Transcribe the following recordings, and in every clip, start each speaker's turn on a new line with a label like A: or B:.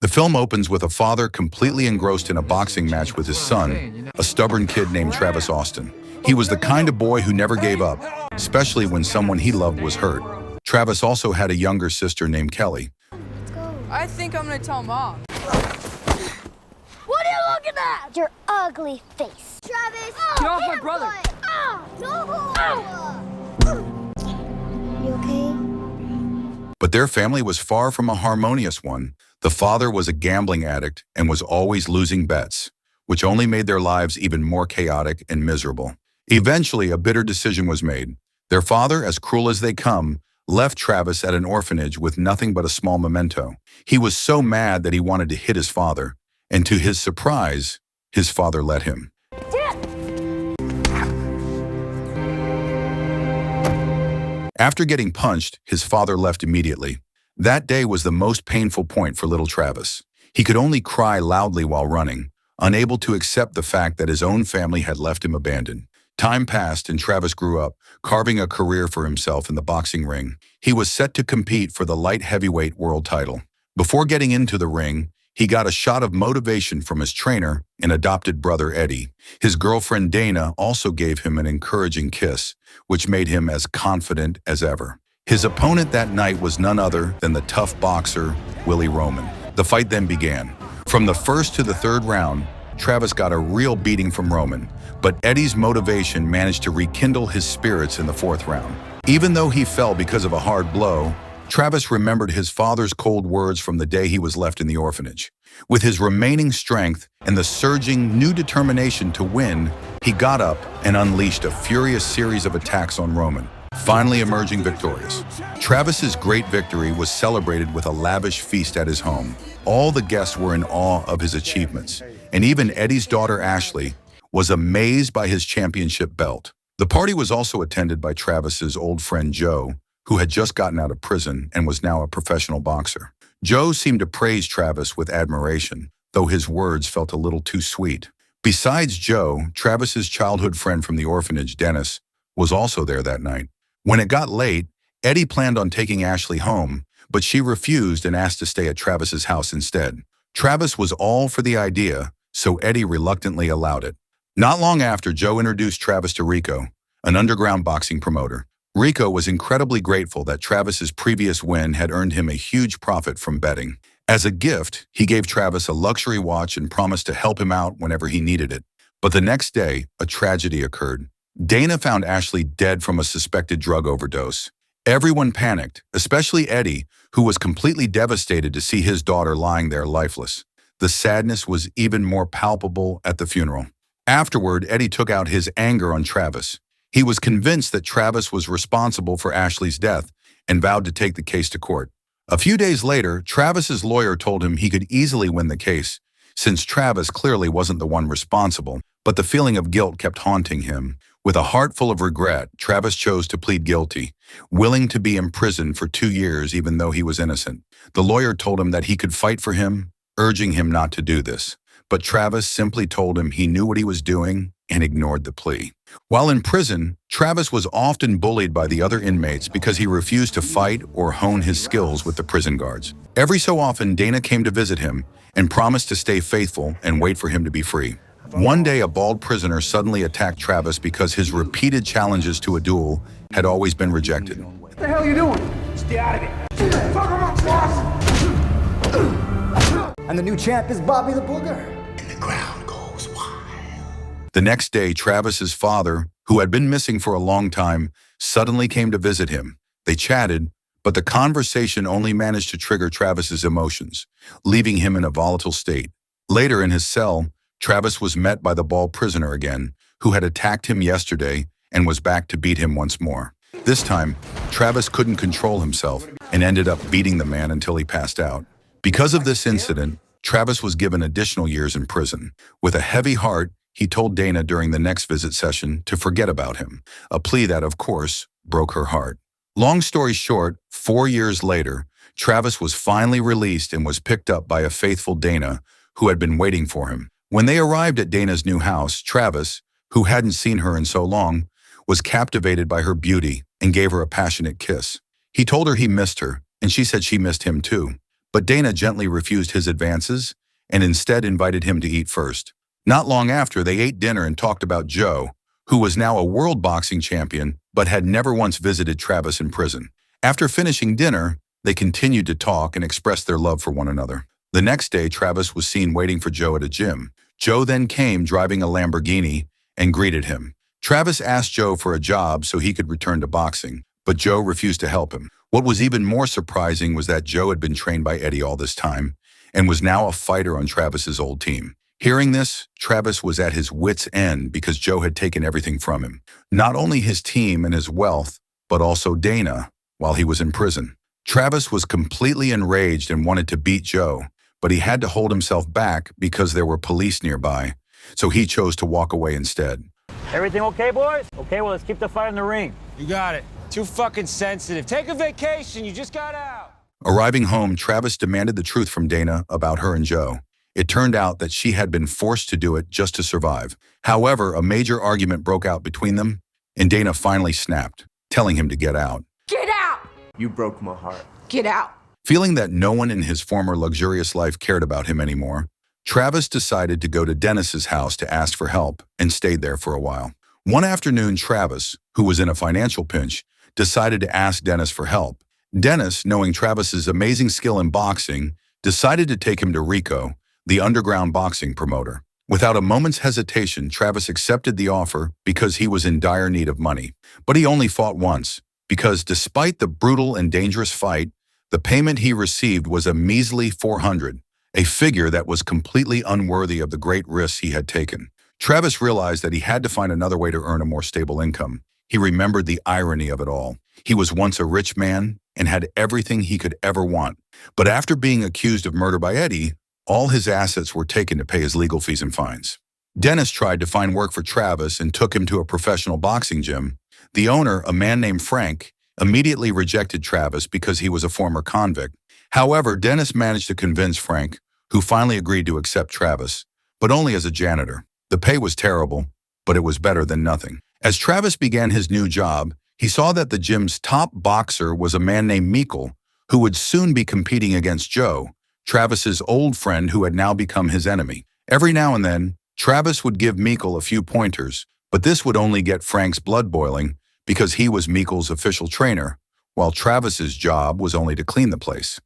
A: The film opens with a father completely engrossed in a boxing match with his son, a stubborn kid named Travis Austin. He was the kind of boy who never gave up, especially when someone he loved was hurt. Travis also had a younger sister named Kelly.
B: I think I'm gonna tell Mom.
C: What are you looking at? Your ugly face. Travis!
B: Get off my brother!
C: You okay?
A: But their family was far from a harmonious one. The father was a gambling addict and was always losing bets, which only made their lives even more chaotic and miserable. Eventually, a bitter decision was made. Their father, as cruel as they come, left Travis at an orphanage with nothing but a small memento. He was so mad that he wanted to hit his father, and to his surprise, his father let him. After getting punched, his father left immediately. That day was the most painful point for little Travis. He could only cry loudly while running, unable to accept the fact that his own family had left him abandoned. Time passed and Travis grew up, carving a career for himself in the boxing ring. He was set to compete for the light heavyweight world title. Before getting into the ring, he got a shot of motivation from his trainer and adopted brother Eddie. His girlfriend Dana also gave him an encouraging kiss, which made him as confident as ever. His opponent that night was none other than the tough boxer, Willie Roman. The fight then began. From the first to the third round, Travis got a real beating from Roman, but Eddie's motivation managed to rekindle his spirits in the fourth round. Even though he fell because of a hard blow, Travis remembered his father's cold words from the day he was left in the orphanage. With his remaining strength and the surging new determination to win, he got up and unleashed a furious series of attacks on Roman, finally emerging victorious. Travis's great victory was celebrated with a lavish feast at his home. All the guests were in awe of his achievements, and even Eddie's daughter Ashley was amazed by his championship belt. The party was also attended by Travis's old friend Joe, who had just gotten out of prison and was now a professional boxer. Joe seemed to praise Travis with admiration, though his words felt a little too sweet. Besides Joe, Travis's childhood friend from the orphanage, Dennis, was also there that night. When it got late, Eddie planned on taking Ashley home, but she refused and asked to stay at Travis's house instead. Travis was all for the idea, so Eddie reluctantly allowed it. Not long after, Joe introduced Travis to Rico, an underground boxing promoter. Rico was incredibly grateful that Travis's previous win had earned him a huge profit from betting. As a gift, he gave Travis a luxury watch and promised to help him out whenever he needed it. But the next day, a tragedy occurred. Dana found Ashley dead from a suspected drug overdose. Everyone panicked, especially Eddie, who was completely devastated to see his daughter lying there lifeless. The sadness was even more palpable at the funeral. Afterward, Eddie took out his anger on Travis. He was convinced that Travis was responsible for Ashley's death and vowed to take the case to court. A few days later, Travis's lawyer told him he could easily win the case, since Travis clearly wasn't the one responsible, but the feeling of guilt kept haunting him. With a heart full of regret, Travis chose to plead guilty, willing to be imprisoned for 2 years even though he was innocent. The lawyer told him that he could fight for him, urging him not to do this. But Travis simply told him he knew what he was doing and ignored the plea. While in prison, Travis was often bullied by the other inmates because he refused to fight or hone his skills with the prison guards. Every so often, Dana came to visit him and promised to stay faithful and wait for him to be free. One day, a bald prisoner suddenly attacked Travis because his repeated challenges to a duel had always been rejected.
D: What the hell are you doing? Stay out of it. Fuck him up, boss. And the new champ is Bobby the Booger. And the crowd goes wild.
A: The next day, Travis's father, who had been missing for a long time, suddenly came to visit him. They chatted, but the conversation only managed to trigger Travis's emotions, leaving him in a volatile state. Later in his cell, Travis was met by the bald prisoner again, who had attacked him yesterday and was back to beat him once more. This time, Travis couldn't control himself and ended up beating the man until he passed out. Because of this incident, Travis was given additional years in prison. With a heavy heart, he told Dana during the next visit session to forget about him, a plea that, of course, broke her heart. Long story short, 4 years later, Travis was finally released and was picked up by a faithful Dana who had been waiting for him. When they arrived at Dana's new house, Travis, who hadn't seen her in so long, was captivated by her beauty and gave her a passionate kiss. He told her he missed her, and she said she missed him too. but Dana gently refused his advances and instead invited him to eat first. Not long after, they ate dinner and talked about Joe, who was now a world boxing champion but had never once visited Travis in prison. After finishing dinner, they continued to talk and express their love for one another. The next day, Travis was seen waiting for Joe at a gym. Joe then came driving a Lamborghini and greeted him. Travis asked Joe for a job so he could return to boxing, but Joe refused to help him. What was even more surprising was that Joe had been trained by Eddie all this time and was now a fighter on Travis's old team. Hearing this, Travis was at his wits' end because Joe had taken everything from him. Not only his team and his wealth, but also Dana while he was in prison. Travis was completely enraged and wanted to beat Joe, but he had to hold himself back because there were police nearby, so he chose to walk away instead.
E: Everything okay, boys? Okay, well, let's keep the fight in the ring.
F: You got it. Too fucking sensitive. Take a vacation. You just got out.
A: Arriving home, Travis demanded the truth from Dana about her and Joe. It turned out that she had been forced to do it just to survive. However, a major argument broke out between them, and Dana finally snapped, telling him to get out.
B: Get out!
F: You broke my heart.
B: Get out!
A: Feeling that no one in his former luxurious life cared about him anymore, Travis decided to go to Dennis's house to ask for help and stayed there for a while. One afternoon, Travis, who was in a financial pinch, decided to ask Dennis for help. Dennis, knowing Travis's amazing skill in boxing, decided to take him to Rico, the underground boxing promoter. Without a moment's hesitation, Travis accepted the offer because he was in dire need of money. But he only fought once, because despite the brutal and dangerous fight, the payment he received was a measly $400, a figure that was completely unworthy of the great risks he had taken. Travis realized that he had to find another way to earn a more stable income. He remembered the irony of it all. He was once a rich man and had everything he could ever want. But after being accused of murder by Eddie, all his assets were taken to pay his legal fees and fines. Dennis tried to find work for Travis and took him to a professional boxing gym. The owner, a man named Frank, immediately rejected Travis because he was a former convict. However, Dennis managed to convince Frank, who finally agreed to accept Travis, but only as a janitor. The pay was terrible, but it was better than nothing. As Travis began his new job, he saw that the gym's top boxer was a man named Mikkel, who would soon be competing against Joe, Travis's old friend who had now become his enemy. Every now and then, Travis would give Mikkel a few pointers, but this would only get Frank's blood boiling because he was Mikkel's official trainer, while Travis's job was only to clean the place.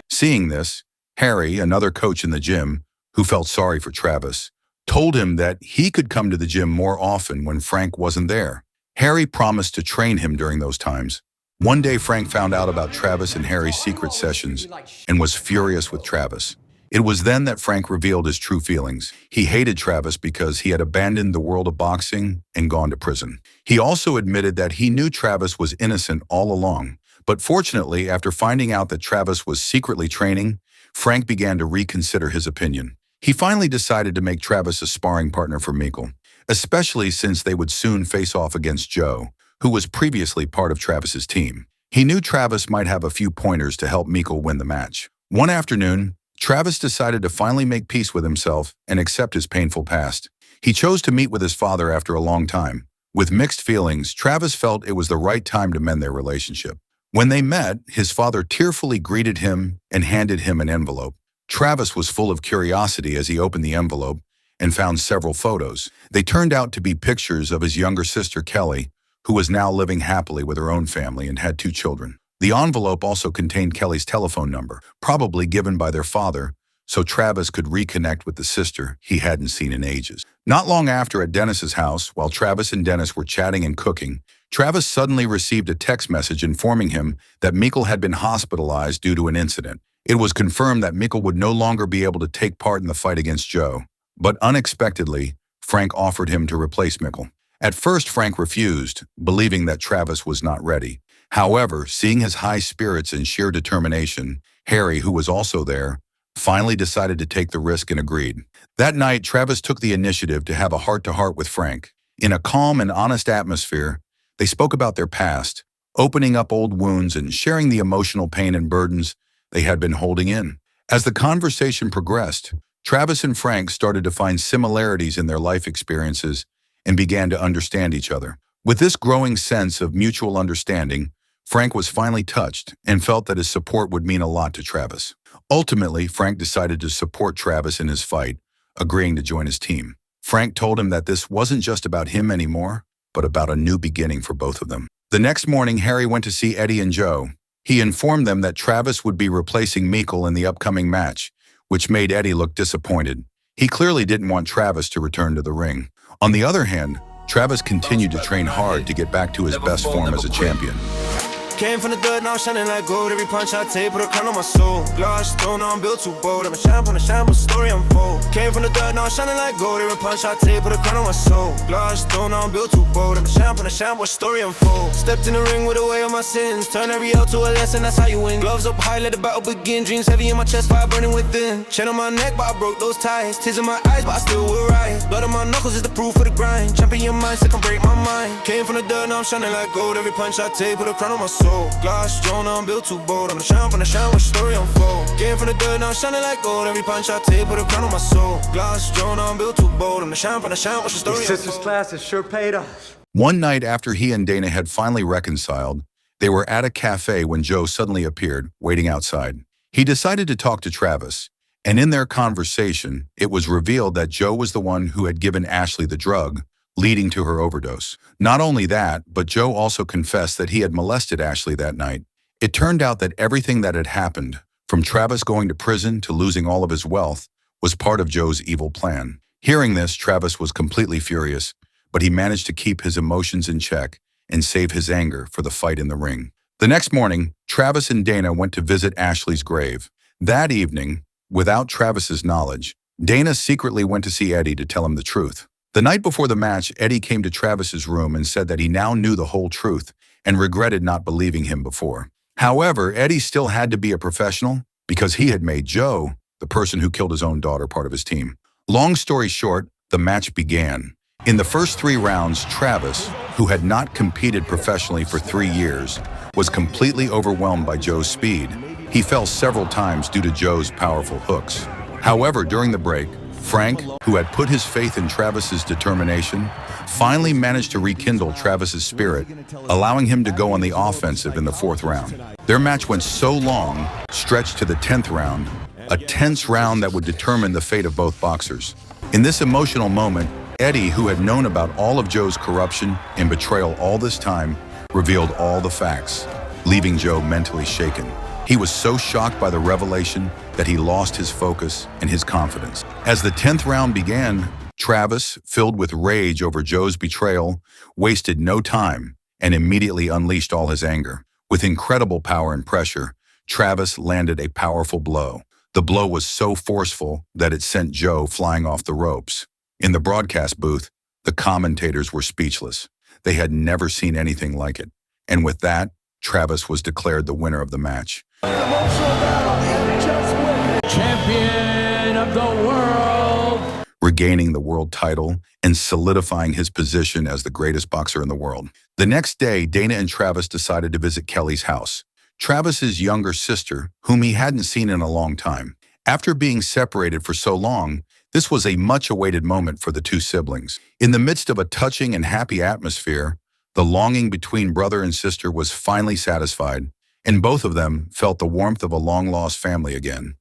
A: Seeing this, Harry, another coach in the gym, who felt sorry for Travis, told him that he could come to the gym more often when Frank wasn't there. Harry promised to train him during those times. One day, Frank found out about Travis and Harry's secret sessions and was furious with Travis. It was then that Frank revealed his true feelings. He hated Travis because he had abandoned the world of boxing and gone to prison. He also admitted that he knew Travis was innocent all along. But fortunately, after finding out that Travis was secretly training, Frank began to reconsider his opinion. He finally decided to make Travis a sparring partner for Mikkel, especially since they would soon face off against Joe, who was previously part of Travis's team. He knew Travis might have a few pointers to help Mikkel win the match. One afternoon, Travis decided to finally make peace with himself and accept his painful past. He chose to meet with his father after a long time. With mixed feelings, Travis felt it was the right time to mend their relationship. When they met, his father tearfully greeted him and handed him an envelope. Travis was full of curiosity as he opened the envelope and found several photos. They turned out to be pictures of his younger sister, Kelly, who was now living happily with her own family and had 2 children. The envelope also contained Kelly's telephone number, probably given by their father, so Travis could reconnect with the sister he hadn't seen in ages. Not long after, at Dennis's house, while Travis and Dennis were chatting and cooking, Travis suddenly received a text message informing him that Mikkel had been hospitalized due to an incident. It was confirmed that Mikkel would no longer be able to take part in the fight against Joe, but unexpectedly, Frank offered him to replace Mikkel. At first, Frank refused, believing that Travis was not ready. However, seeing his high spirits and sheer determination, Harry, who was also there, finally decided to take the risk and agreed. That night, Travis took the initiative to have a heart-to-heart with Frank. In a calm and honest atmosphere, they spoke about their past, opening up old wounds and sharing the emotional pain and burdens they had been holding in. As the conversation progressed, Travis and Frank started to find similarities in their life experiences and began to understand each other. With this growing sense of mutual understanding, Frank was finally touched and felt that his support would mean a lot to Travis. Ultimately, Frank decided to support Travis in his fight, agreeing to join his team. Frank told him that this wasn't just about him anymore, but about a new beginning for both of them. The next morning, Harry went to see Eddie and Joe. He informed them that Travis would be replacing Mikkel in the upcoming match, which made Eddie look disappointed. He clearly didn't want Travis to return to the ring. On the other hand, Travis continued to train hard to get back to his best form as a champion.
G: Came from the dirt, now I'm shining like gold. Every punch I take, put a crown on my soul. Glass stone, now I'm built too bold. I'm a champ on a shine, but story unfold. Came from the dirt, now I'm shining like gold. Every punch I take, put a crown on my soul. Glass stone, now I'm built too bold. I'm a champ on a shine, but story unfold. Stepped in the ring with the weight of my sins. Turn every L to a lesson, that's how you win. Gloves up high, let the battle begin. Dreams heavy in my chest, fire burning within. Chain on my neck, but I broke those ties. Tears in my eyes, but I still will rise. Blood on my knuckles is the proof of the grind. Champion your mind, so can break my mind. Came from the dirt, now I'm shining like gold. Every punch I take, put a crown on my soul. Glass stone, now I'm built too bold. I'm the champ on the shine, watch the story unfold. Came from the dirt, now I'm shining like gold. Every punch I take, put a crown on my soul. Glass stone, now I'm built too bold. I'm the champ on the shine, watch the story unfold.
D: Sisters class has sure paid off.
A: One night after he and Dana had finally reconciled, they were at a cafe when Joe suddenly appeared, waiting outside. He decided to talk to Travis, and in their conversation, it was revealed that Joe was the one who had given Ashley the drug, leading to her overdose. Not only that, but Joe also confessed that he had molested Ashley that night. It turned out that everything that had happened, from Travis going to prison to losing all of his wealth, was part of Joe's evil plan. Hearing this, Travis was completely furious, but he managed to keep his emotions in check and save his anger for the fight in the ring. The next morning, Travis and Dana went to visit Ashley's grave. That evening, without Travis's knowledge, Dana secretly went to see Eddie to tell him the truth. The night before the match, Eddie came to Travis's room and said that he now knew the whole truth and regretted not believing him before. However, Eddie still had to be a professional because he had made Joe, the person who killed his own daughter, part of his team. Long story short, the match began. In the first 3 rounds, Travis, who had not competed professionally for 3 years, was completely overwhelmed by Joe's speed. He fell several times due to Joe's powerful hooks. However, during the break, Frank, who had put his faith in Travis's determination, finally managed to rekindle Travis's spirit, allowing him to go on the offensive in the 4th round. Their match went so long, stretched to the 10th round, a tense round that would determine the fate of both boxers. In this emotional moment, Eddie, who had known about all of Joe's corruption and betrayal all this time, revealed all the facts, leaving Joe mentally shaken. He was so shocked by the revelation that he lost his focus and his confidence. As the 10th round began, Travis, filled with rage over Joe's betrayal, wasted no time and immediately unleashed all his anger. With incredible power and pressure, Travis landed a powerful blow. The blow was so forceful that it sent Joe flying off the ropes. In the broadcast booth, the commentators were speechless. They had never seen anything like it. And with that, Travis was declared the winner of the match.
F: Champion of the world!
A: Regaining the world title and solidifying his position as the greatest boxer in the world. The next day, Dana and Travis decided to visit Kelly's house, Travis's younger sister, whom he hadn't seen in a long time. After being separated for so long, this was a much-awaited moment for the 2 siblings. In the midst of a touching and happy atmosphere, the longing between brother and sister was finally satisfied, and both of them felt the warmth of a long-lost family again.